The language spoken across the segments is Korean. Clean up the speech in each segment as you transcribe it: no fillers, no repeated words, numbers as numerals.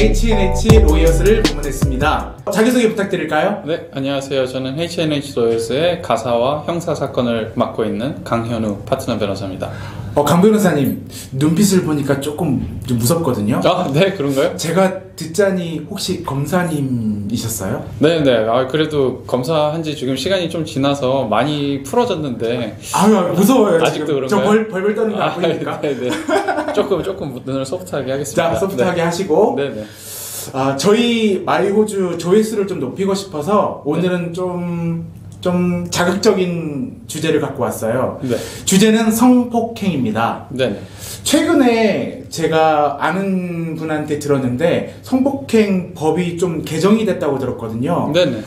H&H 로이어스를 방문했습니다. 자기소개 부탁드릴까요? 네, 안녕하세요. 저는 H&H 로이어스의 가사와 형사 사건을 맡고 있는 강현우 파트너 변호사입니다. 강 변호사님, 눈빛을 보니까 조금 좀 무섭거든요. 아, 네, 그런가요? 제가 듣자니 혹시 검사님이셨어요? 네네. 그래도 검사한 지 지금 시간이 좀 지나서 많이 풀어졌는데. 무서워요. 아직도 지금. 그런가요? 저 벌벌 떠는 거 안 보이니까. 네네. 조금 눈을 소프트하게 하겠습니다. 자, 소프트하게 하시고. 네네. 저희 마이호주 조회수를 좀 높이고 싶어서 오늘은 좀 자극적인 주제를 갖고 왔어요. 네. 주제는 성폭행입니다. 네네. 최근에 제가 아는 분한테 들었는데 성폭행 법이 좀 개정이 됐다고 들었거든요. 네네.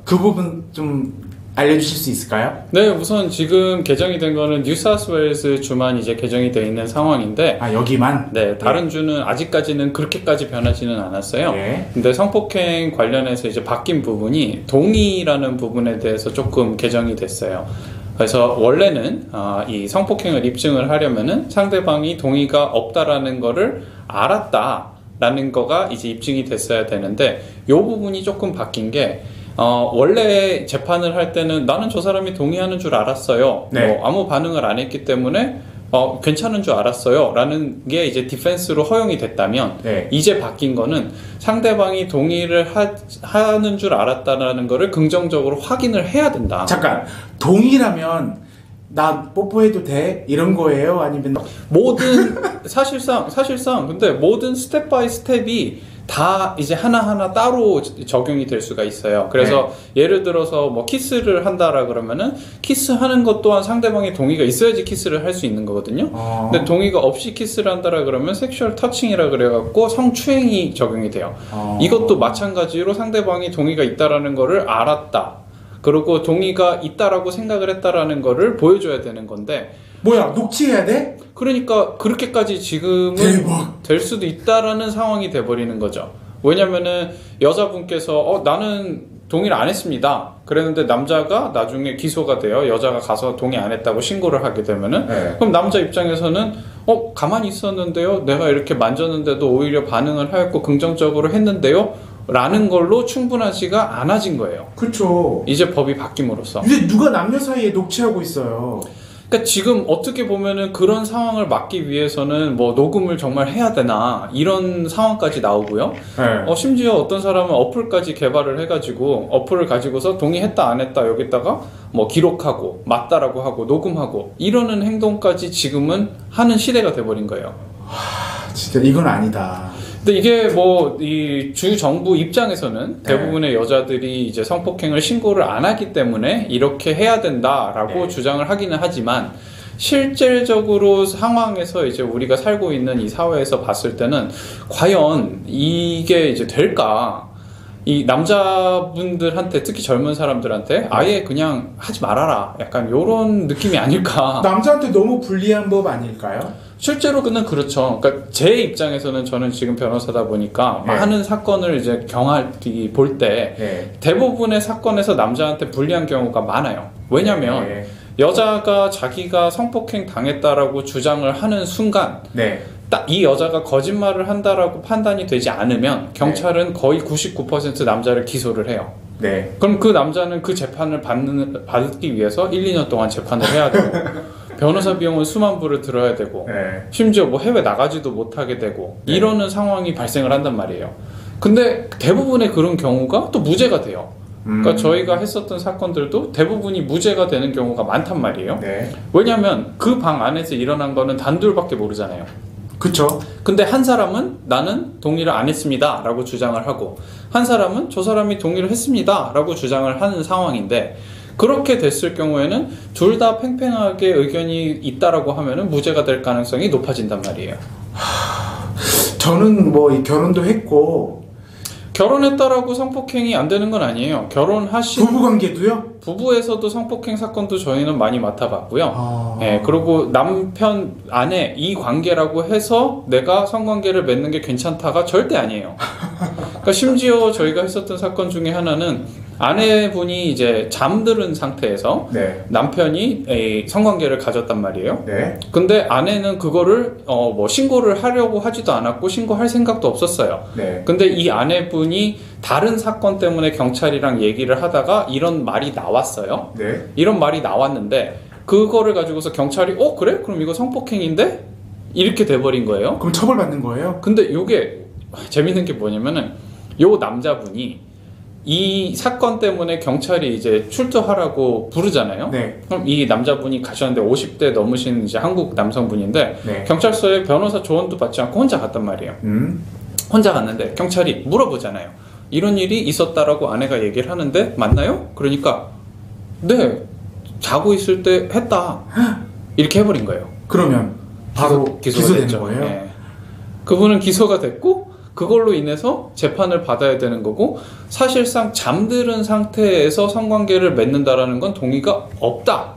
그 부분 좀 알려주실 수 있을까요? 네, 우선 지금 개정이 된 거는 뉴사우스웨일스 주만 이제 개정이 되어 있는 상황인데. 여기만? 네, 다른 주는 아직까지는 그렇게까지 변하지는 않았어요. 네. 근데 성폭행 관련해서 이제 바뀐 부분이 동의라는 부분에 대해서 조금 개정이 됐어요. 그래서 원래는 이 성폭행을 입증을 하려면은 상대방이 동의가 없다라는 거를 알았다라는 거가 이제 입증이 됐어야 되는데, 이 부분이 조금 바뀐 게 원래 재판을 할 때는 나는 저 사람이 동의하는 줄 알았어요. 네. 아무 반응을 안 했기 때문에 괜찮은 줄 알았어요 라는 게 이제 디펜스로 허용이 됐다면, 네. 이제 바뀐 거는 상대방이 동의를 하는 줄 알았다라는 거를 긍정적으로 확인을 해야 된다. 잠깐, 동의라면 나 뽀뽀해도 돼? 이런 거예요? 아니면 모든 사실상 근데 모든 스텝 바이 스텝이 다 이제 하나하나 따로 적용이 될 수가 있어요. 그래서 예를 들어서 뭐 키스를 한다라 그러면은 키스하는 것 또한 상대방의 동의가 있어야지 키스를 할 수 있는 거거든요. 근데 동의가 없이 키스를 한다라 그러면 섹슈얼 터칭이라 그래갖고 성추행이 적용이 돼요. 이것도 마찬가지로 상대방이 동의가 있다라는 거를 알았다, 그리고 동의가 있다라고 생각을 했다라는 거를 보여줘야 되는 건데, 뭐야, 녹취해야 돼? 그러니까 그렇게까지 지금은 대박. 될 수도 있다라는 상황이 돼버리는 거죠. 왜냐면은 여자분께서 나는 동의를 안 했습니다 그랬는데 남자가 나중에 기소가 돼요. 여자가 가서 동의 안 했다고 신고를 하게 되면은, 그럼 남자 입장에서는 가만히 있었는데요, 내가 이렇게 만졌는데도 오히려 반응을 하였고 긍정적으로 했는데요 라는 걸로 충분하지가 않아진 거예요. 그쵸. 이제 법이 바뀜으로써. 근데 누가 남녀 사이에 녹취하고 있어요? 그러니까 지금 어떻게 보면은 그런 상황을 막기 위해서는 뭐 녹음을 정말 해야 되나 이런 상황까지 나오고요. 심지어 어떤 사람은 어플까지 개발을 해가지고 어플을 가지고서 동의했다 안 했다 여기다가 뭐 기록하고 맞다라고 하고 녹음하고 이러는 행동까지 지금은 하는 시대가 돼버린 거예요. 진짜 이건 아니다. 근데 이게 뭐 이 주 정부 입장에서는 대부분의 여자들이 이제 성폭행을 신고를 안 하기 때문에 이렇게 해야 된다라고 주장을 하기는 하지만, 실질적으로 상황에서 이제 우리가 살고 있는 이 사회에서 봤을 때는 과연 이게 이제 될까? 이 남자분들한테, 특히 젊은 사람들한테 아예 그냥 하지 말아라, 약간 요런 느낌이 아닐까. 남자한테 너무 불리한 법 아닐까요? 실제로는 그렇죠. 그러니까 제 입장에서는, 저는 지금 변호사다 보니까 많은 사건을 이제 볼 때 대부분의 사건에서 남자한테 불리한 경우가 많아요. 왜냐면 여자가 자기가 성폭행 당했다라고 주장을 하는 순간 딱 이 여자가 거짓말을 한다라고 판단이 되지 않으면 경찰은 거의 99% 남자를 기소를 해요. 그럼 그 남자는 그 재판을 받기 위해서 1, 2년 동안 재판을 해야 되고 변호사 비용은 수만 불을 들어야 되고 심지어 뭐 해외 나가지도 못하게 되고 이러는 상황이 발생을 한단 말이에요. 근데 대부분의 그런 경우가 또 무죄가 돼요. 그러니까 저희가 했었던 사건들도 대부분이 무죄가 되는 경우가 많단 말이에요. 왜냐면 그 방 안에서 일어난 거는 단둘밖에 모르잖아요. 그쵸. 근데 한 사람은 나는 동의를 안 했습니다 라고 주장을 하고, 한 사람은 저 사람이 동의를 했습니다 라고 주장을 하는 상황인데, 그렇게 됐을 경우에는 둘 다 팽팽하게 의견이 있다라고 하면은 무죄가 될 가능성이 높아진단 말이에요. 저는 뭐 결혼도 했고. 결혼했다라고 성폭행이 안 되는 건 아니에요. 부부관계도요? 부부에서도 성폭행 사건도 저희는 많이 맡아봤고요. 그리고 남편 아내 이 관계라고 해서 내가 성관계를 맺는 게 괜찮다가 절대 아니에요. 그러니까 심지어 저희가 했었던 사건 중에 하나는 아내분이 이제 잠드는 상태에서 네. 남편이 성관계를 가졌단 말이에요. 네. 근데 아내는 그거를 뭐 신고를 하려고 하지도 않았고 신고할 생각도 없었어요. 네. 근데 이 아내분이 다른 사건 때문에 경찰이랑 얘기를 하다가 이런 말이 나왔어요. 네. 이런 말이 나왔는데 그거를 가지고서 경찰이 그래? 그럼 이거 성폭행인데? 이렇게 돼버린 거예요. 그럼 처벌받는 거예요? 근데 요게 재밌는 게 뭐냐면은 요 남자분이 이 사건 때문에 경찰이 이제 출두하라고 부르잖아요. 네. 그럼 이 남자분이 가셨는데 50대 넘으신 이제 한국 남성분인데 네. 경찰서에 변호사 조언도 받지 않고 혼자 갔단 말이에요. 혼자 갔는데 경찰이 물어보잖아요. 이런 일이 있었다라고 아내가 얘기를 하는데 맞나요? 그러니까 네, 자고 있을 때 했다 이렇게 해버린 거예요. 그러면 바로 기소되는 거예요? 네. 그분은 기소가 됐고 그걸로 인해서 재판을 받아야 되는 거고 사실상 잠드는 상태에서 성관계를 맺는다라는 건 동의가 없다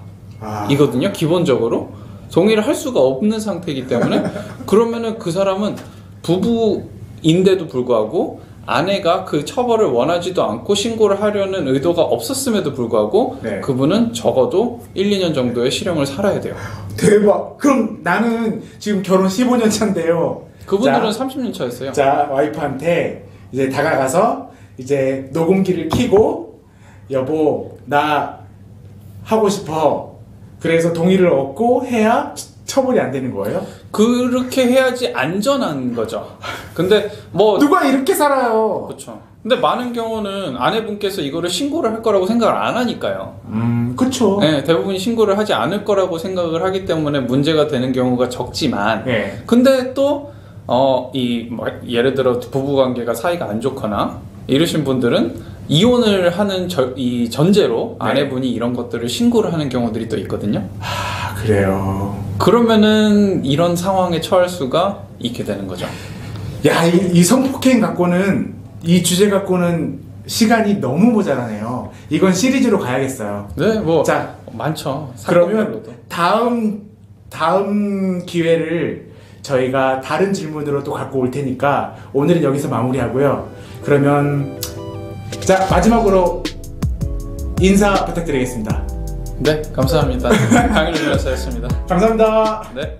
이거든요. 기본적으로 동의를 할 수가 없는 상태이기 때문에 그러면은 그 사람은 부부인데도 불구하고 아내가 그 처벌을 원하지도 않고 신고를 하려는 의도가 없었음에도 불구하고 네. 그분은 적어도 1, 2년 정도의 실형을 살아야 돼요. 대박. 그럼 나는 지금 결혼 15년 차인데요. 그분들은 30년 차였어요. 자, 와이프한테 이제 다가가서 이제 녹음기를 켜고 여보 나 하고 싶어. 그래서 동의를 얻고 해야 처벌이 안 되는 거예요? 그렇게 해야지 안전한 거죠. 근데 뭐 누가 이렇게 살아요? 그렇죠. 근데 많은 경우는 아내분께서 이거를 신고를 할 거라고 생각을 안 하니까요. 그렇죠. 네, 대부분이 신고를 하지 않을 거라고 생각을 하기 때문에 문제가 되는 경우가 적지만, 네. 근데 또 예를 들어 부부 관계가 사이가 안 좋거나 이러신 분들은 이혼을 하는 이 전제로 네. 아내분이 이런 것들을 신고를 하는 경우들이 또 있거든요. 그래요. 그러면은 이런 상황에 처할 수가 있게 되는 거죠. 야, 이 성폭행 갖고는 이 주제 갖고는 시간이 너무 모자라네요. 이건 시리즈로 가야겠어요. 네, 뭐 자, 많죠. 그러면 사건별로도. 다음 기회를 저희가 다른 질문으로 또 갖고 올 테니까 오늘은 여기서 마무리하고요. 그러면 자, 마지막으로 인사 부탁드리겠습니다. 네, 감사합니다. 강일준 변호사였습니다. 감사합니다. 네.